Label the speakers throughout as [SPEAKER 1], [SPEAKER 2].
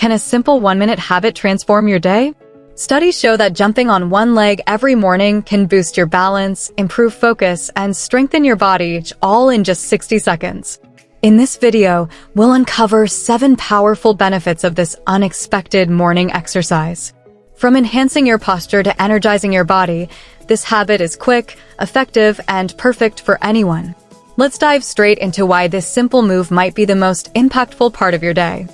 [SPEAKER 1] Can a simple 1-minute habit transform your day? Studies show that jumping on one leg every morning can boost your balance, improve focus, and strengthen your body, all in just 60 seconds. In this video, we'll uncover 7 powerful benefits of this unexpected morning exercise. From enhancing your posture to energizing your body, this habit is quick, effective, and perfect for anyone. Let's dive straight into why this simple move might be the most impactful part of your day.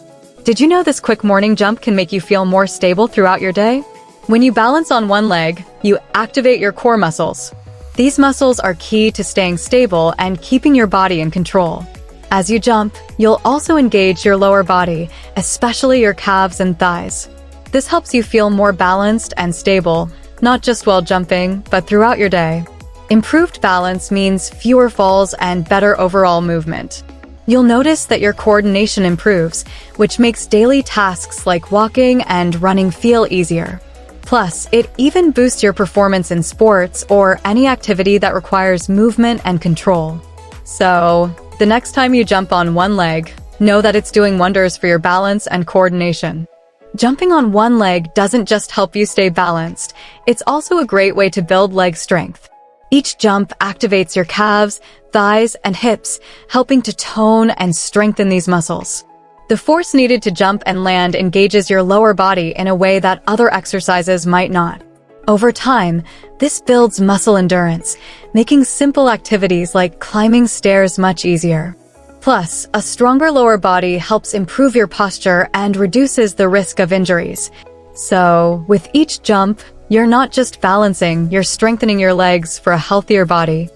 [SPEAKER 1] Did you know this quick morning jump can make you feel more stable throughout your day? When you balance on one leg, you activate your core muscles. These muscles are key to staying stable and keeping your body in control. As you jump, you'll also engage your lower body, especially your calves and thighs. This helps you feel more balanced and stable, not just while jumping, but throughout your day. Improved balance means fewer falls and better overall movement. You'll notice that your coordination improves, which makes daily tasks like walking and running feel easier. Plus, it even boosts your performance in sports or any activity that requires movement and control. So, the next time you jump on one leg, know that it's doing wonders for your balance and coordination. Jumping on one leg doesn't just help you stay balanced, it's also a great way to build leg strength. Each jump activates your calves, thighs, and hips, helping to tone and strengthen these muscles. The force needed to jump and land engages your lower body in a way that other exercises might not. Over time, this builds muscle endurance, making simple activities like climbing stairs much easier. Plus, a stronger lower body helps improve your posture and reduces the risk of injuries. So, with each jump, you're not just balancing, you're strengthening your legs for a healthier body.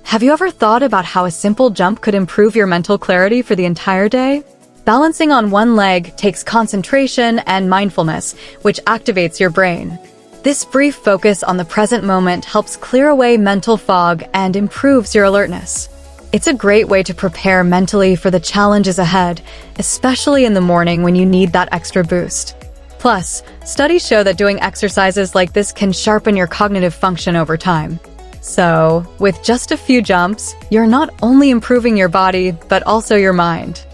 [SPEAKER 1] Have you ever thought about how a simple jump could improve your mental clarity for the entire day? Balancing on one leg takes concentration and mindfulness, which activates your brain. This brief focus on the present moment helps clear away mental fog and improves your alertness. It's a great way to prepare mentally for the challenges ahead, especially in the morning when you need that extra boost. Plus, studies show that doing exercises like this can sharpen your cognitive function over time. So, with just a few jumps, you're not only improving your body, but also your mind.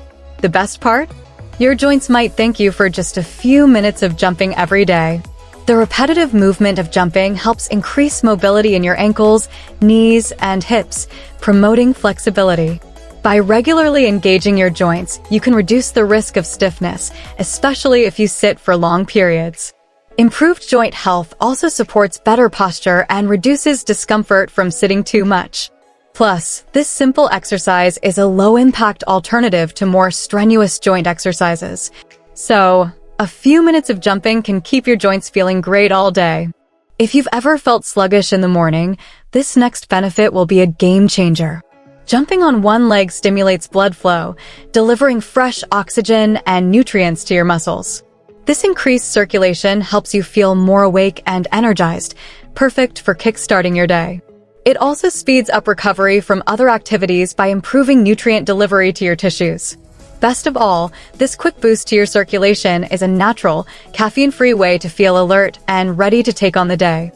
[SPEAKER 1] The best part? Your joints might thank you for just a few minutes of jumping every day. The repetitive movement of jumping helps increase mobility in your ankles, knees, and hips, promoting flexibility. By regularly engaging your joints, you can reduce the risk of stiffness, especially if you sit for long periods. Improved joint health also supports better posture and reduces discomfort from sitting too much. Plus, this simple exercise is a low-impact alternative to more strenuous joint exercises. So, a few minutes of jumping can keep your joints feeling great all day. If you've ever felt sluggish in the morning, this next benefit will be a game changer. Jumping on one leg stimulates blood flow, delivering fresh oxygen and nutrients to your muscles. This increased circulation helps you feel more awake and energized, perfect for kickstarting your day. It also speeds up recovery from other activities by improving nutrient delivery to your tissues. Best of all, this quick boost to your circulation is a natural, caffeine-free way to feel alert and ready to take on the day.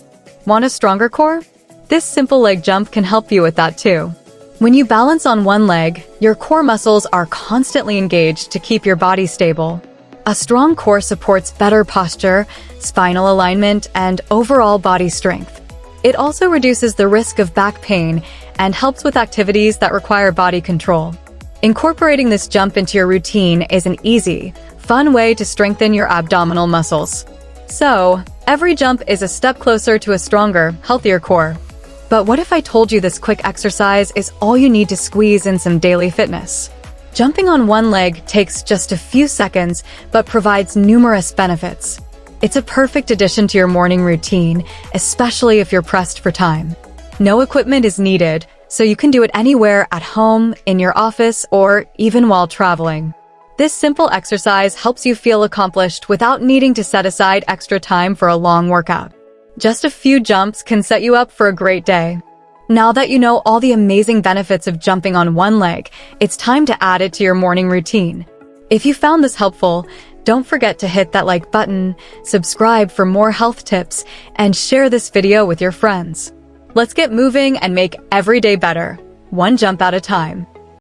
[SPEAKER 1] Want a stronger core? This simple leg jump can help you with that too. When you balance on one leg, your core muscles are constantly engaged to keep your body stable. A strong core supports better posture, spinal alignment, and overall body strength. It also reduces the risk of back pain and helps with activities that require body control. Incorporating this jump into your routine is an easy, fun way to strengthen your abdominal muscles. So, every jump is a step closer to a stronger, healthier core. But what if I told you this quick exercise is all you need to squeeze in some daily fitness? Jumping on one leg takes just a few seconds, but provides numerous benefits. It's a perfect addition to your morning routine, especially if you're pressed for time. No equipment is needed, so you can do it anywhere at home, in your office, or even while traveling. This simple exercise helps you feel accomplished without needing to set aside extra time for a long workout. Just a few jumps can set you up for a great day. Now that you know all the amazing benefits of jumping on one leg, it's time to add it to your morning routine. If you found this helpful, don't forget to hit that like button, subscribe for more health tips, and share this video with your friends. Let's get moving and make every day better, one jump at a time.